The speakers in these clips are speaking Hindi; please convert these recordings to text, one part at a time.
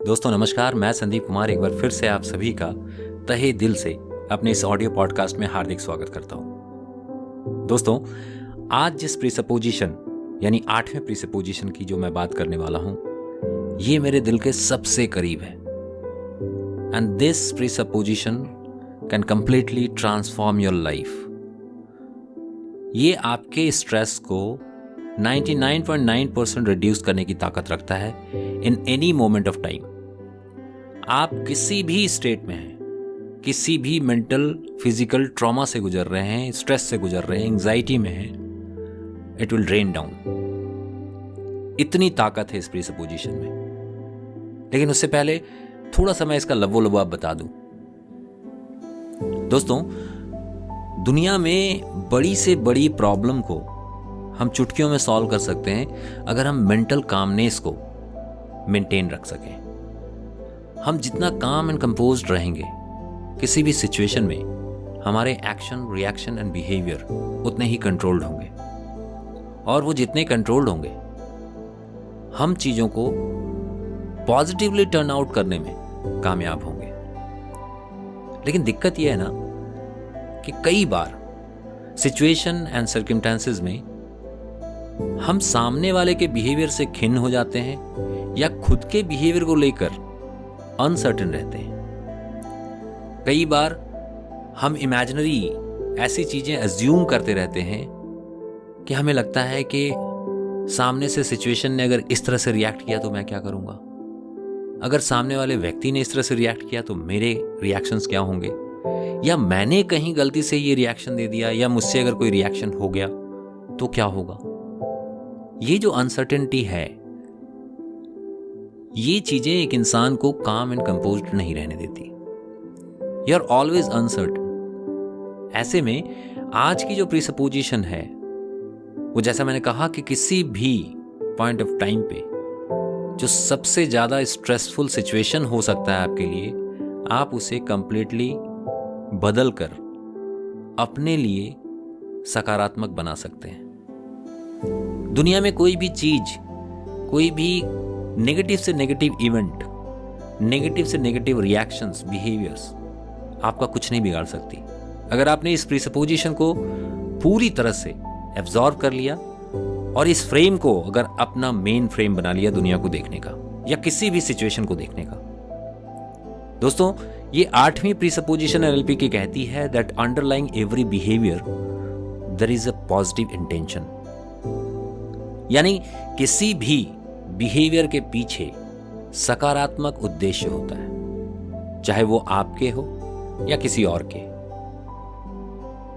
दोस्तों नमस्कार, मैं संदीप कुमार एक बार फिर से आप सभी का तहे दिल से अपने इस ऑडियो पॉडकास्ट में हार्दिक स्वागत करता हूं। दोस्तों, आज जिस प्रीसपोजिशन यानी 8वें प्रीसपोजिशन की जो मैं बात करने वाला हूं, ये मेरे दिल के सबसे करीब है। And this presupposition can completely transform your life. ये आपके स्ट्रेस को 99.9% रिड्यूस करने की ताकत रखता है in any moment of time. आप किसी भी स्टेट में हैं, किसी भी मेंटल फिजिकल ट्रॉमा से गुजर रहे हैं, स्ट्रेस से गुजर रहे हैं, एंजाइटी में हैं, इट विल ड्रेन डाउन। इतनी ताकत है इस प्रीसपोजिशन में। लेकिन उससे पहले थोड़ा सा मैं इसका लबो आप बता दूं। दोस्तों, दुनिया में बड़ी से बड़ी प्रॉब्लम को हम चुटकियों में सॉल्व कर सकते हैं अगर हम मेंटल कामनेस को मेंटेन रख सकें। हम जितना काम एंड कंपोज्ड रहेंगे किसी भी सिचुएशन में, हमारे एक्शन, रिएक्शन एंड बिहेवियर उतने ही कंट्रोल्ड होंगे। और वो जितने कंट्रोल्ड होंगे, हम चीजों को पॉजिटिवली टर्न आउट करने में कामयाब होंगे। लेकिन दिक्कत यह है ना कि कई बार सिचुएशन एंड सर्कमस्टेंसेस में हम सामने वाले के बिहेवियर से खिन्न हो जाते हैं या खुद के बिहेवियर को लेकर अनसर्टेन रहते हैं। कई बार हम इमेजिनरी ऐसी चीजें अज्यूम करते रहते हैं कि हमें लगता है कि सामने से सिचुएशन ने अगर इस तरह से रिएक्ट किया तो मैं क्या करूंगा, अगर सामने वाले व्यक्ति ने इस तरह से रिएक्ट किया तो मेरे रिएक्शंस क्या होंगे, या मैंने कहीं गलती से ये रिएक्शन दे दिया या मुझसे अगर कोई रिएक्शन हो गया तो क्या होगा। ये जो अनसर्टेनिटी है, ये चीजें एक इंसान को काम एंड कंपोज्ड नहीं रहने देती। You are always uncertain. ऐसे में आज की जो प्रीसपोजिशन है वो, जैसा मैंने कहा, कि किसी भी पॉइंट ऑफ टाइम पे जो सबसे ज्यादा स्ट्रेसफुल सिचुएशन हो सकता है आपके लिए, आप उसे कंप्लीटली बदल कर अपने लिए सकारात्मक बना सकते हैं। दुनिया में कोई भी चीज, कोई भी नेगेटिव से नेगेटिव इवेंट, नेगेटिव से नेगेटिव रिएक्शंस, बिहेवियर्स आपका कुछ नहीं बिगाड़ सकती। अगर आपने इस प्रीसपोजिशन को पूरी तरह से एब्जॉर्ब कर लिया और इस फ्रेम को अगर अपना मेन फ्रेम बना लिया दुनिया को देखने का या किसी भी सिचुएशन को देखने का। दोस्तों, ये 8वीं प्रीसपोजिशन एनएलपी की कहती है that underlying every behaviour there is a positive intention. यानी किसी भी बिहेवियर के पीछे सकारात्मक उद्देश्य होता है, चाहे वो आपके हो या किसी और के,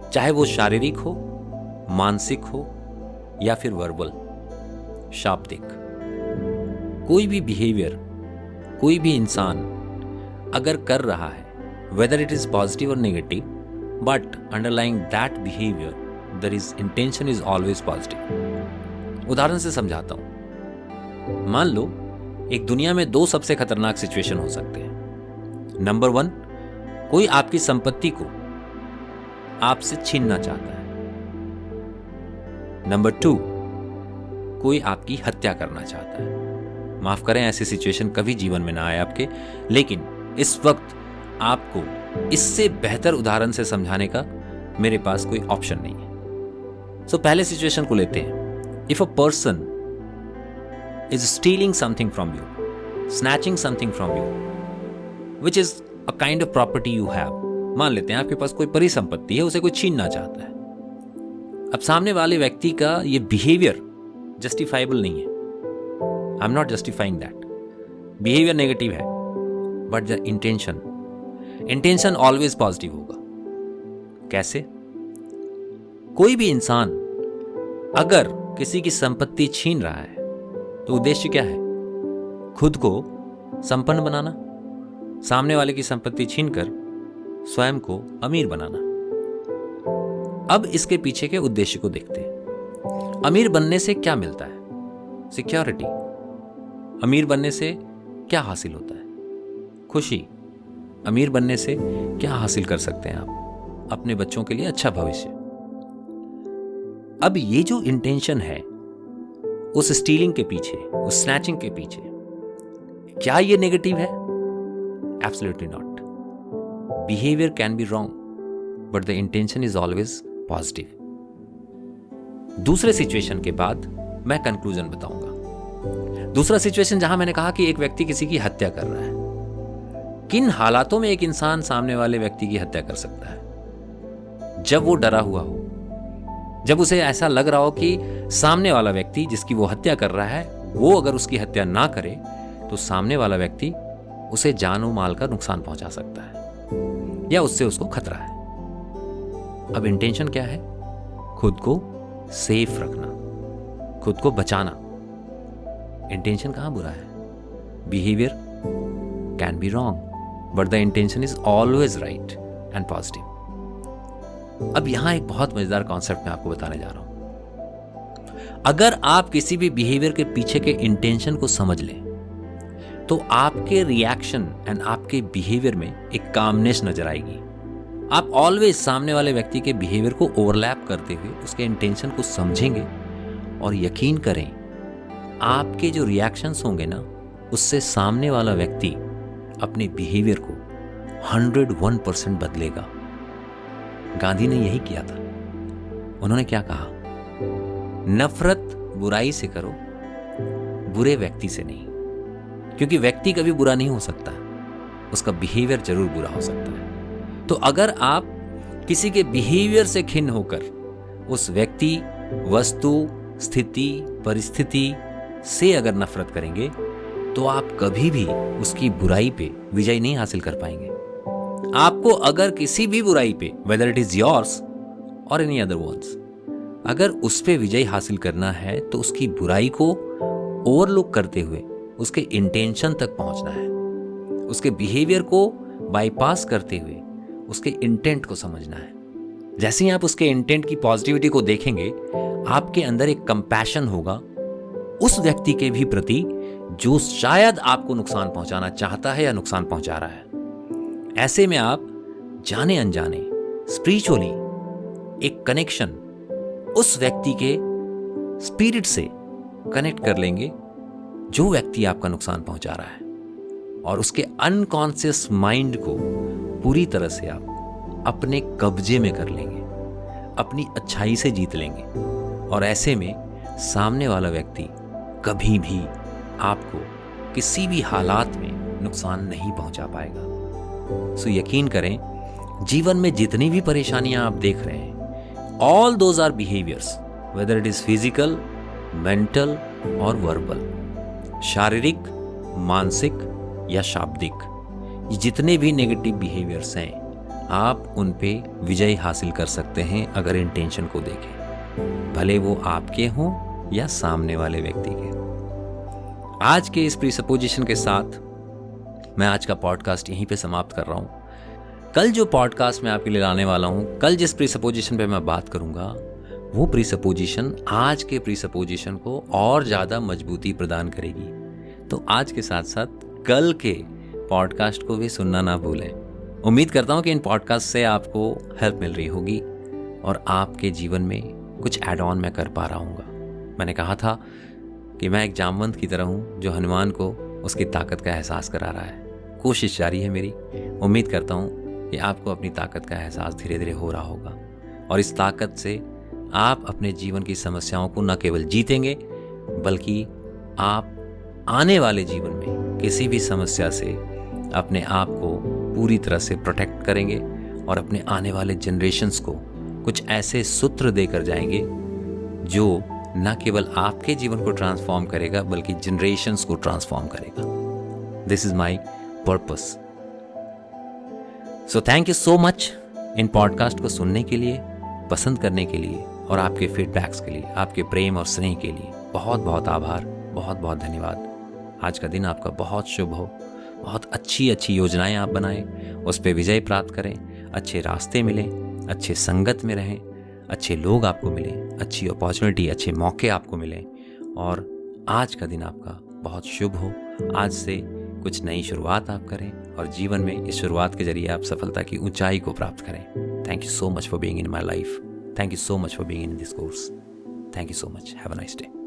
चाहे वो शारीरिक हो, मानसिक हो या फिर वर्बल, शाब्दिक। कोई भी बिहेवियर, कोई भी इंसान अगर कर रहा है, वेदर इट इज पॉजिटिव और negative, but underlying that behaviour there is intention is always positive. उदाहरण से समझाता हूं। मान लो एक दुनिया में 2 सबसे खतरनाक सिचुएशन हो सकते हैं। नंबर 1, कोई आपकी संपत्ति को आपसे छीनना चाहता है। नंबर 2, कोई आपकी हत्या करना चाहता है। माफ करें, ऐसी सिचुएशन कभी जीवन में ना आए आपके, लेकिन इस वक्त आपको इससे बेहतर उदाहरण से समझाने का मेरे पास कोई ऑप्शन नहीं है। सो पहले सिचुएशन को लेते हैं। If a person is stealing something from you, snatching something from you, which is a kind of property you have. मान लेते हैं आपके पास कोई परिसंपत्ति है, उसे कोई छीनना चाहता है। अब सामने वाले व्यक्ति का ये बिहेवियर जस्टिफाइबल नहीं है। I am not justifying that. Behaviour negative है, but the intention always positive होगा। कैसे? कोई भी इंसान अगर किसी की संपत्ति छीन रहा है तो उद्देश्य क्या है? खुद को संपन्न बनाना, सामने वाले की संपत्ति छीनकर स्वयं को अमीर बनाना। अब इसके पीछे के उद्देश्य को देखते हैं। अमीर बनने से क्या मिलता है? सिक्योरिटी। अमीर बनने से क्या हासिल होता है? खुशी। अमीर बनने से क्या हासिल कर सकते हैं आप? अपने बच्चों के लिए अच्छा भविष्य। अब ये जो इंटेंशन है उस स्टीलिंग के पीछे, उस स्नैचिंग के पीछे, क्या ये नेगेटिव है? Absolutely not. Behaviour can be wrong but the intention is always positive. दूसरे सिचुएशन के बाद मैं कंक्लूजन बताऊंगा। दूसरा सिचुएशन जहां मैंने कहा कि एक व्यक्ति किसी की हत्या कर रहा है। किन हालातों में एक इंसान सामने वाले व्यक्ति की हत्या कर सकता है? जब वो डरा हुआ हो, जब उसे ऐसा लग रहा हो कि सामने वाला व्यक्ति जिसकी वो हत्या कर रहा है, वो अगर उसकी हत्या ना करे तो सामने वाला व्यक्ति उसे जानो माल का नुकसान पहुंचा सकता है या उससे उसको खतरा है। अब इंटेंशन क्या है? खुद को सेफ रखना, खुद को बचाना। इंटेंशन कहां बुरा है? Behaviour can be wrong but the intention is always right and positive. अब यहां एक बहुत मजेदार कॉन्सेप्ट मैं आपको बताने जा रहा हूं। अगर आप किसी भी बिहेवियर के पीछे के इंटेंशन को समझ लें तो आपके रिएक्शन एंड आपके बिहेवियर में एक कामनेस नजर आएगी। आप ऑलवेज सामने वाले व्यक्ति के बिहेवियर को ओवरलैप करते हुए उसके इंटेंशन को समझेंगे और यकीन करें आपके जो रिएक्शंस होंगे ना, उससे सामने वाला व्यक्ति अपने बिहेवियर को 101% बदलेगा। गांधी ने यही किया था। उन्होंने क्या कहा? नफरत बुराई से करो, बुरे व्यक्ति से नहीं, क्योंकि व्यक्ति कभी बुरा नहीं हो सकता, उसका बिहेवियर जरूर बुरा हो सकता है। तो अगर आप किसी के बिहेवियर से खिन्न होकर उस व्यक्ति, वस्तु, स्थिति, परिस्थिति से अगर नफरत करेंगे तो आप कभी भी उसकी बुराई पे विजय नहीं हासिल कर पाएंगे। आपको अगर किसी भी बुराई पे, वेदर इट इज योर्स और एनी अदर वंस, अगर उस पे विजय हासिल करना है तो उसकी बुराई को ओवरलुक करते हुए उसके इंटेंशन तक पहुंचना है, उसके बिहेवियर को बाईपास करते हुए उसके इंटेंट को समझना है। जैसे ही आप उसके इंटेंट की पॉजिटिविटी को देखेंगे, आपके अंदर एक कंपैशन होगा उस व्यक्ति के भी प्रति जो शायद आपको नुकसान पहुंचाना चाहता है या नुकसान पहुंचा रहा है। ऐसे में आप जाने अनजाने स्पिरिचुअली एक कनेक्शन उस व्यक्ति के स्पिरिट से कनेक्ट कर लेंगे जो व्यक्ति आपका नुकसान पहुंचा रहा है, और उसके अनकॉन्शियस माइंड को पूरी तरह से आप अपने कब्जे में कर लेंगे, अपनी अच्छाई से जीत लेंगे, और ऐसे में सामने वाला व्यक्ति कभी भी आपको किसी भी हालात में नुकसान नहीं पहुंचा पाएगा। सो यकीन करें, जीवन में जितनी भी परेशानियां आप देख रहे हैं, all those are behaviours, whether it is physical, mental और वर्बल, शारीरिक, मानसिक या शाब्दिक, ये जितने भी नेगेटिव बिहेवियर्स हैं, आप उन पे विजय हासिल कर सकते हैं अगर इंटेंशन को देखें, भले वो आपके हों या सामने वाले व्यक्ति के। आज के इस प्रीसपोजिशन के साथ मैं आज का पॉडकास्ट यहीं पे समाप्त कर रहा हूं। कल जो पॉडकास्ट मैं आपके लिए लाने वाला हूं, कल जिस प्रीसपोजिशन पे मैं बात करूंगा, वो प्रीसपोजिशन आज के प्रीसपोजिशन को और ज्यादा मजबूती प्रदान करेगी। तो आज के साथ साथ कल के पॉडकास्ट को भी सुनना ना भूलें। उम्मीद करता हूं कि इन पॉडकास्ट से आपको हेल्प मिल रही होगी और आपके जीवन में कुछ ऐड ऑन मैं कर पा रहा हूँगा। मैंने कहा था कि मैं एक जामवंत की तरह हूँ जो हनुमान को उसकी ताकत का एहसास करा रहा है। कोशिश जारी है मेरी। उम्मीद करता हूँ कि आपको अपनी ताकत का एहसास धीरे धीरे हो रहा होगा, और इस ताकत से आप अपने जीवन की समस्याओं को न केवल जीतेंगे बल्कि आप आने वाले जीवन में किसी भी समस्या से अपने आप को पूरी तरह से प्रोटेक्ट करेंगे और अपने आने वाले जनरेशन्स को कुछ ऐसे सूत्र देकर जाएंगे जो न केवल आपके जीवन को ट्रांसफॉर्म करेगा बल्कि जनरेशन्स को ट्रांसफॉर्म करेगा। This is my purpose. So thank you so much in podcast को सुनने के लिए, पसंद करने के लिए और आपके फीडबैक्स के लिए, आपके प्रेम और स्नेह के लिए बहुत बहुत आभार, बहुत बहुत धन्यवाद। आज का दिन आपका बहुत शुभ हो, बहुत अच्छी अच्छी योजनाएं आप बनाएं, उस पर विजय प्राप्त करें, अच्छे रास्ते मिलें, अच्छे संगत में रहें, अच्छे लोग आपको मिलें, अच्छी अपॉर्चुनिटी, अच्छे मौके आपको मिलें, और आज का दिन आपका बहुत शुभ हो। आज से कुछ नई शुरुआत आप करें और जीवन में इस शुरुआत के जरिए आप सफलता की ऊंचाई को प्राप्त करें। Thank you so much for being in my life. Thank you so much for being in this course. Thank you so much. Have a nice day.